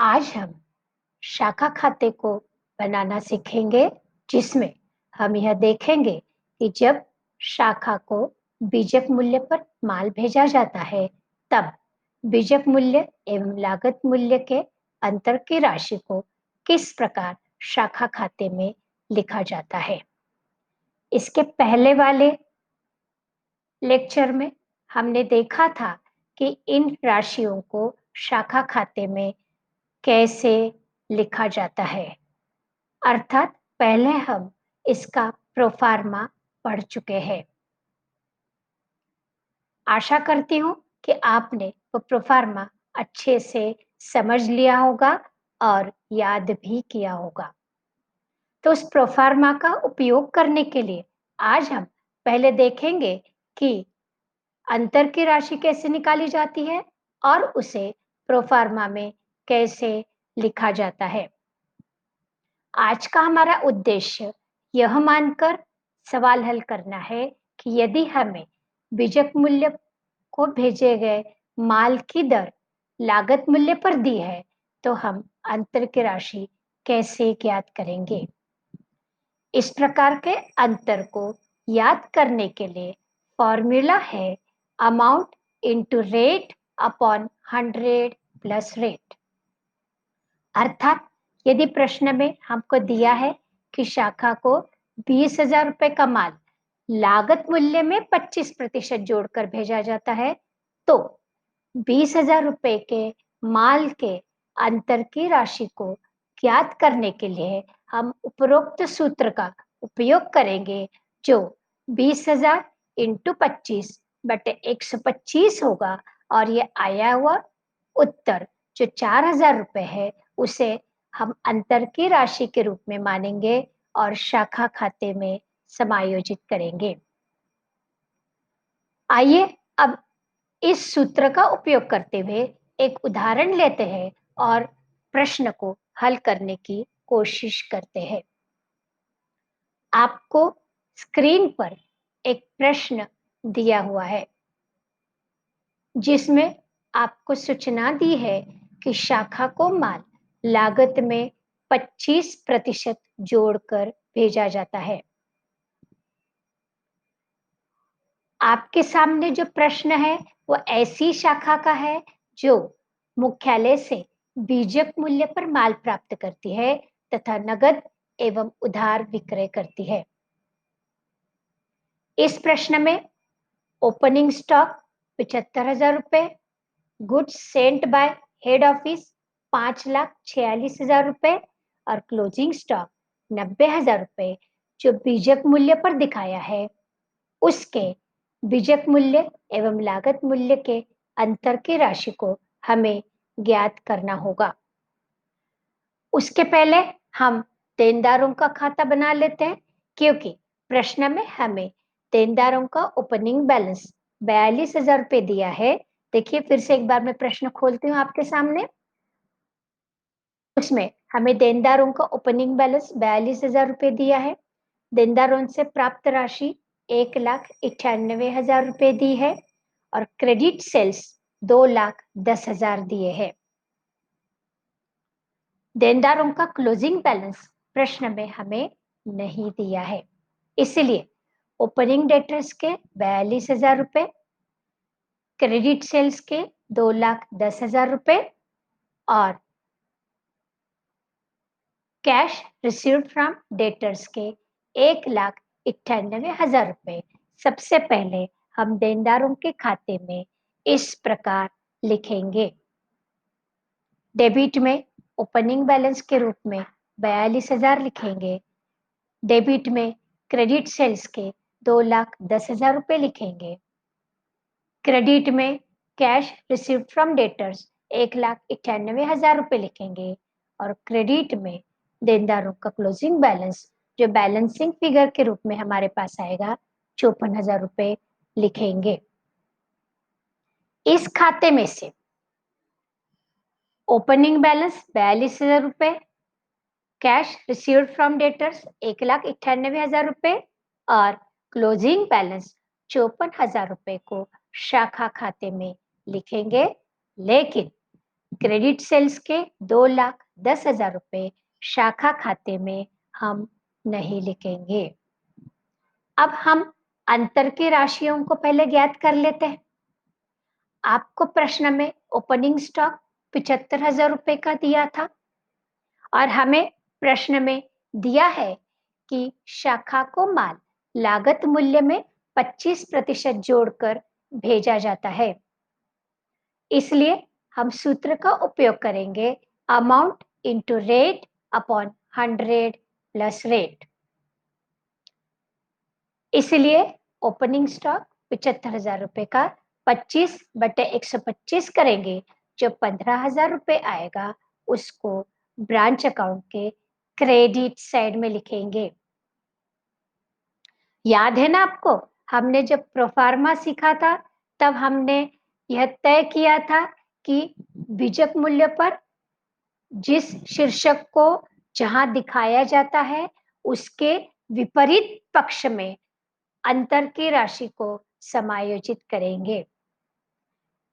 आज हम शाखा खाते को बनाना सीखेंगे, जिसमें हम यह देखेंगे कि जब शाखा को बीजक मूल्य पर माल भेजा जाता है, तब बीजक मूल्य एवं लागत मूल्य के अंतर की राशि को किस प्रकार शाखा खाते में लिखा जाता है। इसके पहले वाले लेक्चर में हमने देखा था कि इन राशियों को शाखा खाते में कैसे लिखा जाता है, अर्थात पहले हम इसका प्रोफार्मा पढ़ चुके हैं। आशा करती हूँ कि आपने वो प्रोफार्मा अच्छे से समझ लिया होगा और याद भी किया होगा। तो उस प्रोफार्मा का उपयोग करने के लिए आज हम पहले देखेंगे कि अंतर की राशि कैसे निकाली जाती है और उसे प्रोफार्मा में कैसे लिखा जाता है। आज का हमारा उद्देश्य यह मानकर सवाल हल करना है कि यदि हमें बीजक मूल्य को भेजे गए माल की दर लागत मूल्य पर दी है, तो हम अंतर की राशि कैसे ज्ञात करेंगे। इस प्रकार के अंतर को याद करने के लिए फॉर्मूला है amount into rate upon 100 plus rate. अर्थात यदि प्रश्न में हमको दिया है कि शाखा को 20,000 रुपए का माल लागत मूल्य में 25% जोड़कर भेजा जाता है, तो 20,000 रुपए के माल के अंतर की राशि को ज्ञात करने के लिए हम उपरोक्त सूत्र का उपयोग करेंगे, जो 20,000 इंटू 25 बटे 125 होगा और ये आया हुआ उत्तर जो 4,000 रुपए है, उसे हम अंतर की राशि के रूप में मानेंगे और शाखा खाते में समायोजित करेंगे। आइए अब इस सूत्र का उपयोग करते हुए एक उदाहरण लेते हैं और प्रश्न को हल करने की कोशिश करते हैं। आपको स्क्रीन पर एक प्रश्न दिया हुआ है, जिसमें आपको सूचना दी है कि शाखा को माल लागत में 25% जोड़कर भेजा जाता है। आपके सामने जो प्रश्न है वो ऐसी शाखा का है जो मुख्यालय से बीजक मूल्य पर माल प्राप्त करती है तथा नगद एवं उधार विक्रय करती है। इस प्रश्न में ओपनिंग स्टॉक 75,000 रुपए, goods sent by head office 5,46,000 रुपए और क्लोजिंग स्टॉक 90,000 रुपए जो बीजक मूल्य पर दिखाया है, उसके बीजक मूल्य एवं लागत मूल्य के अंतर की राशि को हमें ज्ञात करना होगा। उसके पहले हम देनदारों का खाता बना लेते हैं, क्योंकि प्रश्न में हमें देनदारों का ओपनिंग बैलेंस 42,000 रुपए दिया है। देखिए फिर से एक बार मैं प्रश्न खोलती हूँ आपके सामने। उसमें हमें देनदारों का ओपनिंग बैलेंस 42,000 रुपए दिया है। देनदारों से प्राप्त राशि 1,98,000 रुपए दी है और क्रेडिट सेल्स 2,10,000 दिए हैं। देनदारों का क्लोजिंग बैलेंस प्रश्न में हमें नहीं दिया है, इसलिए ओपनिंग डेटर्स के 42,000 रुपए, क्रेडिट सेल्स के 2,10,000 रुपए और कैश रिसीव्ड फ्रॉम डेटर्स के 1,98,000 रुपए सबसे पहले हम देनदारों के खाते में इस प्रकार लिखेंगे। डेबिट में ओपनिंग बैलेंस के रूप में 42,000 लिखेंगे। डेबिट में क्रेडिट सेल्स के 2,10,000 रुपए लिखेंगे। क्रेडिट में कैश रिसीव्ड फ्रॉम डेटर्स 1,98,000 रुपए लिखेंगे और क्रेडिट में देनदारों का क्लोजिंग बैलेंस जो बैलेंसिंग फिगर के रूप में हमारे पास आएगा 54,000 रुपए लिखेंगे। इस खाते में से ओपनिंग बैलेंस 42,000 रुपए, कैश रिसीव्ड फ्रॉम डेटर्स 1,98,000 रुपए और क्लोजिंग बैलेंस 54,000 रुपए को शाखा खाते में लिखेंगे। लेकिन क्रेडिट सेल्स के 2,10,000 रुपए शाखा खाते में हम नहीं लिखेंगे। अब हम अंतर की राशियों को पहले ज्ञात कर लेते हैं। आपको प्रश्न में ओपनिंग स्टॉक 75,000 रुपए का दिया था और हमें प्रश्न में दिया है कि शाखा को माल लागत मूल्य में 25% जोड़कर भेजा जाता है। इसलिए हम सूत्र का उपयोग करेंगे amount into rate upon 100 plus rate. इसलिए ओपनिंग स्टॉक 75,000 रुपए का 25/125 करेंगे, जो 15,000 रुपए आएगा उसको ब्रांच अकाउंट के क्रेडिट साइड में लिखेंगे। याद है ना आपको, हमने जब प्रोफार्मा सीखा था तब हमने यह तय किया था कि बीजक मूल्य पर जिस शीर्षक को जहां दिखाया जाता है उसके विपरीत पक्ष में अंतर की राशि को समायोजित करेंगे।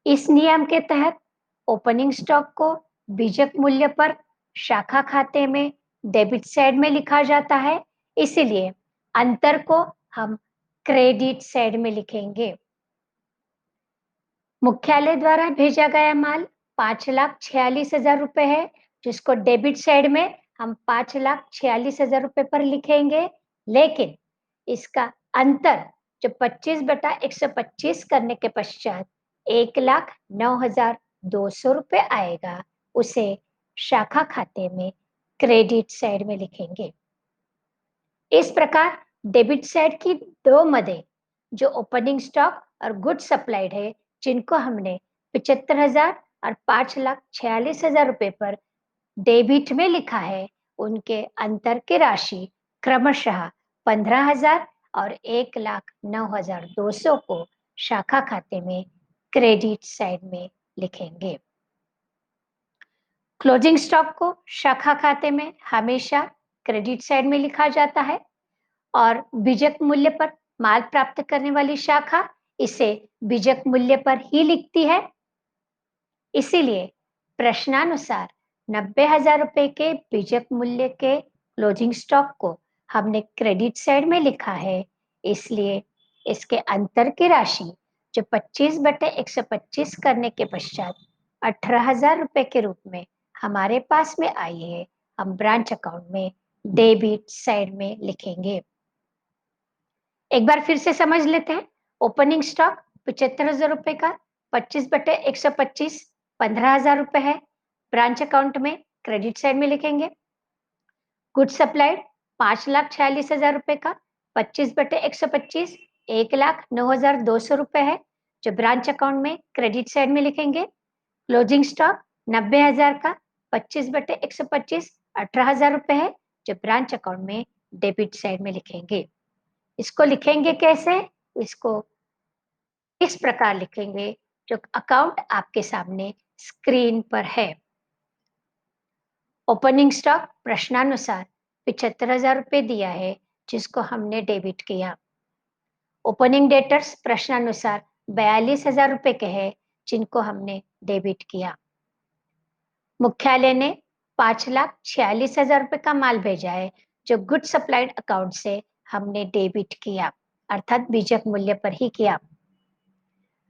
इस नियम के तहत ओपनिंग स्टॉक को बीजक मूल्य पर शाखा खाते में डेबिट साइड में लिखा जाता है, इसलिए अंतर को हम क्रेडिट साइड में लिखेंगे। मुख्यालय द्वारा भेजा गया माल 5,46,000 रुपए है, जिसको डेबिट साइड में हम 5,46,000 रुपए पर लिखेंगे, लेकिन इसका अंतर जो 25/125 करने के पश्चात 1,09,200 रुपए आएगा, उसे शाखा खाते में क्रेडिट साइड में लिखेंगे। इस प्रकार डेबिट साइड की दो मदें जो ओपनिंग स्टॉक और गुड सप्लाइड है, जिनको हमने 75,000 और 5,46,000 रुपए पर डेबिट में लिखा है, उनके अंतर की राशि क्रमशः 15,000 और 1,09,200 को शाखा खाते में क्रेडिट साइड में लिखेंगे। क्लोजिंग स्टॉक को शाखा खाते में हमेशा क्रेडिट साइड में लिखा जाता है और बीजक मूल्य पर माल प्राप्त करने वाली शाखा इसे बीजक मूल्य पर ही लिखती है। इसीलिए प्रश्नानुसार 90,000 रुपए के बीजक मूल्य के क्लोजिंग स्टॉक को हमने क्रेडिट साइड में लिखा है, इसलिए इसके अंतर की राशि जो 25/125 करने के पश्चात 18,000 रुपए के रूप में हमारे पास में आई है, हम ब्रांच अकाउंट में डेबिट साइड में लिखेंगे। एक बार फिर से समझ लेते हैं। ओपनिंग स्टॉक 75,000 रुपए का 25/125 15,000 रुपए है, ब्रांच अकाउंट में क्रेडिट साइड में लिखेंगे। गुड सप्लाइड 5,46,000 रुपए का 25/125 1,09,200 रुपए है, जो ब्रांच अकाउंट में क्रेडिट साइड में लिखेंगे। क्लोजिंग स्टॉक 90,000 का 25/125 18,000 रुपए है, जो ब्रांच अकाउंट में डेबिट साइड में लिखेंगे। इसको लिखेंगे कैसे? इसको इस प्रकार लिखेंगे जो अकाउंट आपके सामने स्क्रीन पर है। ओपनिंग स्टॉक प्रश्नानुसार 75,000 रुपए दिया है, जिसको हमने डेबिट किया। ओपनिंग डेटर्स प्रश्नानुसार 42,000 रुपए के हैं, जिनको हमने डेबिट किया। मुख्यालय ने 5,46,000 रुपए का माल भेजा है, जो गुड सप्लाइड अकाउंट से हमने डेबिट किया, अर्थात बीजक मूल्य पर ही किया।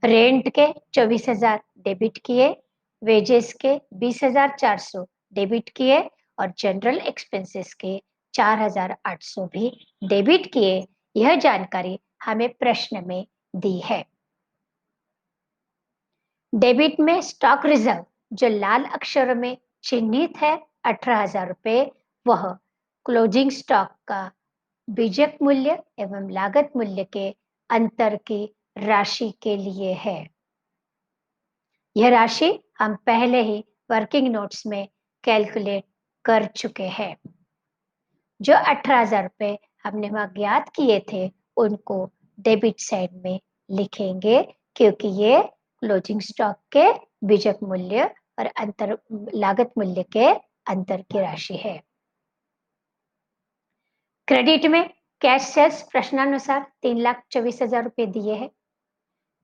रेंट के 24,000 डेबिट किए, वेजेस के 20,400 डेबिट किए और जनरल एक्सपेंसेस के 4,800 भी डेबिट किए। यह जानकारी हमें प्रश्न में दी है। डेबिट में स्टॉक रिजर्व जो लाल अक्षरों में चिन्हित है 18,000 रुपए, वह क्लोजिंग स्टॉक का बीजक मूल्य एवं लागत मूल्य के अंतर की राशि के लिए है। यह राशि हम पहले ही वर्किंग नोट्स में कैलकुलेट कर चुके हैं। जो 18,000 रुपए हमने वहां ज्ञात किए थे, उनको डेबिट साइड में लिखेंगे, क्योंकि ये क्लोजिंग स्टॉक के बीजक मूल्य और अंतर लागत मूल्य के अंतर की राशि है। क्रेडिट में कैश सेल्स प्रश्नानुसार 3,24,000 रुपए दिए हैं।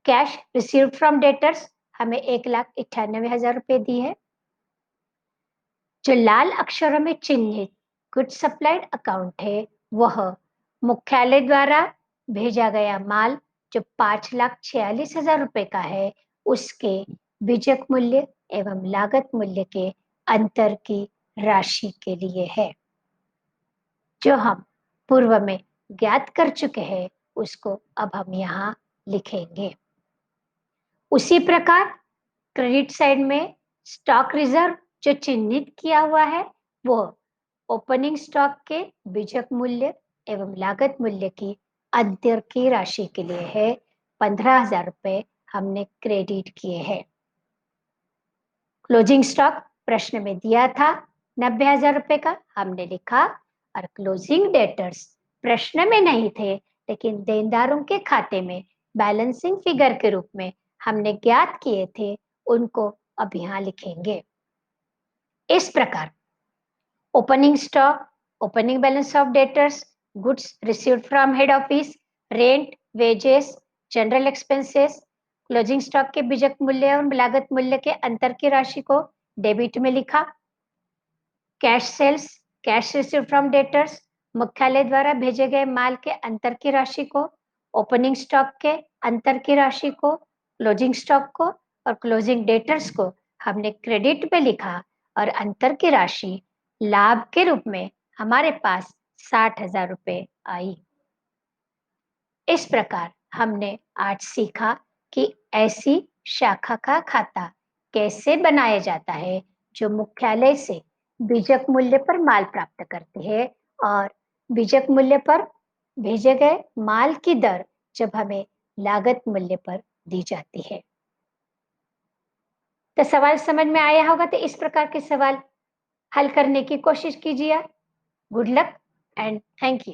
कैश रिसीव्ड फ्रॉम डेटर्स हमें 1,98,000 रुपए दी है। जो लाल अक्षरों में चिन्हित गुड सप्लाइड अकाउंट है, वह मुख्यालय द्वारा भेजा गया माल जो 5,46,000 रुपए का है, उसके बीजक मूल्य एवं लागत मूल्य के अंतर की राशि के लिए है। जो हम पूर्व में ज्ञात कर चुके हैं, उसको अब हम यहाँ लिखेंगे। उसी प्रकार क्रेडिट साइड में स्टॉक रिजर्व जो चिन्हित किया हुआ है, वो ओपनिंग स्टॉक के बीजक मूल्य एवं लागत मूल्य की अंतर की राशि के लिए है। 15,000 रुपए हमने क्रेडिट किए हैं। क्लोजिंग स्टॉक प्रश्न में दिया था 90,000 रुपए का, हमने लिखा। और क्लोजिंग डेटर्स प्रश्न में नहीं थे, लेकिन देनदारों के खाते में बैलेंसिंग फिगर के रूप में हमने ज्ञात किए थे, उनको अब यहाँ लिखेंगे। इस प्रकार opening stock, opening balance of debtors, goods received from head office, rent, wages, general expenses, closing stock के बीजक मूल्य और लागत मूल्य के अंतर की राशि को डेबिट में लिखा। Cash sales, cash received from debtors, मुख्यालय द्वारा भेजे गए माल के अंतर की राशि को, ओपनिंग स्टॉक के अंतर की राशि को, क्लोजिंग स्टॉक को और क्लोजिंग डेटर्स को हमने क्रेडिट पे लिखा और अंतर की राशि लाभ के रूप में हमारे पास 60,000 रुपए आई। इस प्रकार हमने आज सीखा कि ऐसी शाखा का खाता कैसे बनाया जाता है जो मुख्यालय से बीजक मूल्य पर माल प्राप्त करती है, और बीजक मूल्य पर भेजे गए माल की दर जब हमें लागत मूल्य पर दी जाती है। तो सवाल समझ में आया होगा, तो इस प्रकार के सवाल हल करने की कोशिश कीजिए। Good luck and thank you.